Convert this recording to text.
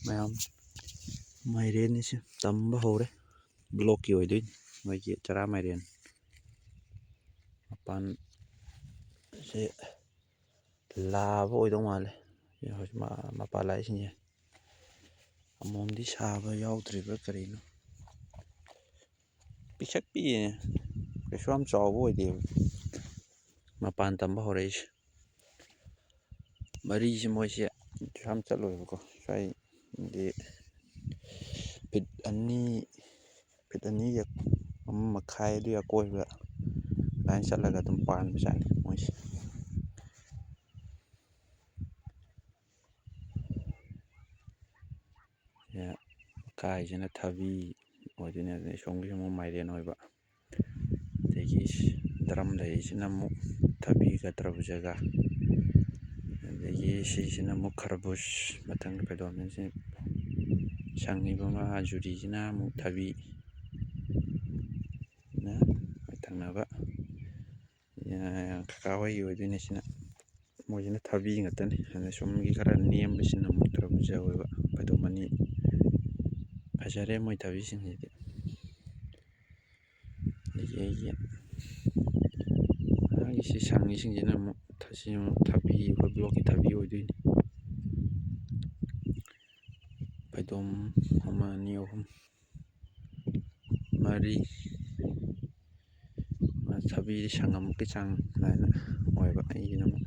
ꯃꯌꯥꯝ ꯃꯥꯏꯔꯦꯟꯁꯤ ꯇꯝꯕ ꯍꯧꯔꯦ ꯕ꯭ꯂꯣꯛꯀꯤ ꯑꯣꯏꯗꯣꯏꯅꯤ ꯃꯣꯏꯒꯤ ꯆꯔꯥ ꯃꯥꯏꯔꯦꯟ ꯃꯄꯥꯟꯁꯦ ꯂꯥꯕ ꯑꯣꯏꯗꯧ ꯃꯥꯜꯂꯦ ꯍꯧꯖꯤꯛ ꯃꯄꯥꯟ ꯂꯥꯛꯏꯁꯤꯡꯁꯦ ꯑꯃꯣꯝꯗꯤ ꯁꯥꯕ ꯌꯥꯎꯗ꯭ꯔꯤꯕ꯭ꯔꯥ ꯀꯔꯤꯅꯣ ꯄꯤꯁꯛ ꯄꯤꯛꯑꯦ ꯀꯩꯁꯨ ꯌꯥꯝ ꯆꯥꯎꯕ ꯑꯣꯏꯗꯦꯕ ꯃꯄꯥꯟ ꯇꯝꯕ ꯍꯧꯔꯛꯏꯁꯦ ꯃꯔꯤꯁꯦ ꯃꯣꯏꯁꯦ ꯌꯥꯝ ꯆꯠꯂꯣꯏꯕꯀꯣ ꯁ꯭ꯋꯥꯏꯗꯤ ꯐꯤꯠ ꯑꯅꯤꯒ 1.5 ꯑꯗꯨꯒꯤ ꯑꯀꯣꯏꯕ ꯑꯗꯨꯃꯥꯏꯅ ꯆꯠꯂꯒ ꯑꯗꯨꯝ ꯄꯥꯟꯕꯖꯥꯠꯅꯤ ꯃꯣꯏꯁꯦ ꯀꯥꯏꯁꯤꯅ ꯊꯕꯤ ꯑꯣꯏꯗꯣꯏꯅꯦ ꯑꯗꯨꯅ ꯁꯣꯝꯒꯤꯁꯨ ꯑꯃꯨꯛ ꯃꯥꯏꯔꯦꯟ ꯑꯣꯏꯕ ꯑꯗꯒꯤ ꯗ꯭ꯔꯝ ꯂꯩꯔꯤꯁꯤꯅ ꯑꯃꯨꯛ ꯊꯕꯤꯒ ꯇꯔꯕꯨꯖꯥꯒ ꯑꯗꯒꯤ ꯁꯤꯁꯤꯅ ꯑꯃꯨꯛ ꯈꯔꯕꯨꯖ ꯃꯊꯪꯒꯤ ꯐꯩꯗꯣꯝꯁꯤ ꯁꯪꯉꯤꯕ ꯖꯨꯔꯤꯁꯤꯅ ꯑꯃꯨꯛ ꯊꯕꯤ ꯊꯪꯅꯕ ꯀꯀꯥ ꯍꯣꯏꯒꯤ ꯑꯣꯏꯗꯣꯏꯅꯦ ꯁꯤꯅ ꯃꯣꯏꯁꯤꯅ ꯊꯕꯤ ꯉꯥꯛꯇꯅꯤ ꯑꯗꯨꯅ ꯁꯣꯝꯒꯤ ꯈꯔ ꯅꯦꯝꯕꯁꯤꯅ ꯑꯃꯨꯛ ꯇꯔꯕꯨꯖꯥ ꯑꯣꯏꯕ ꯐꯩꯗꯣꯝ ꯑꯅꯤ ꯐꯖꯔꯦ ꯃꯣꯏ ꯊꯕꯤꯁꯤꯡꯁꯤꯗꯤ ꯑꯗꯒꯤ ꯁꯤ ꯁꯪꯉꯤꯁꯤꯡꯁꯤꯅ ꯑꯃꯨꯛ ꯊꯕꯤ ꯑꯩꯈꯣꯏ ꯕ꯭ꯂꯣꯛꯀꯤ ꯊꯕꯤ ꯑꯣꯏꯗꯣꯏꯅꯤ ꯐꯩꯗꯣꯝ 1 2 3 4 ꯊꯕꯤꯗꯤ ꯁꯪꯉꯝꯃꯨꯛꯀꯤ ꯆꯥꯡ ꯑꯗꯨꯃꯥꯏꯅ ꯑꯣꯏꯕ ꯑꯩꯒꯤꯅ ꯑꯃꯨꯛ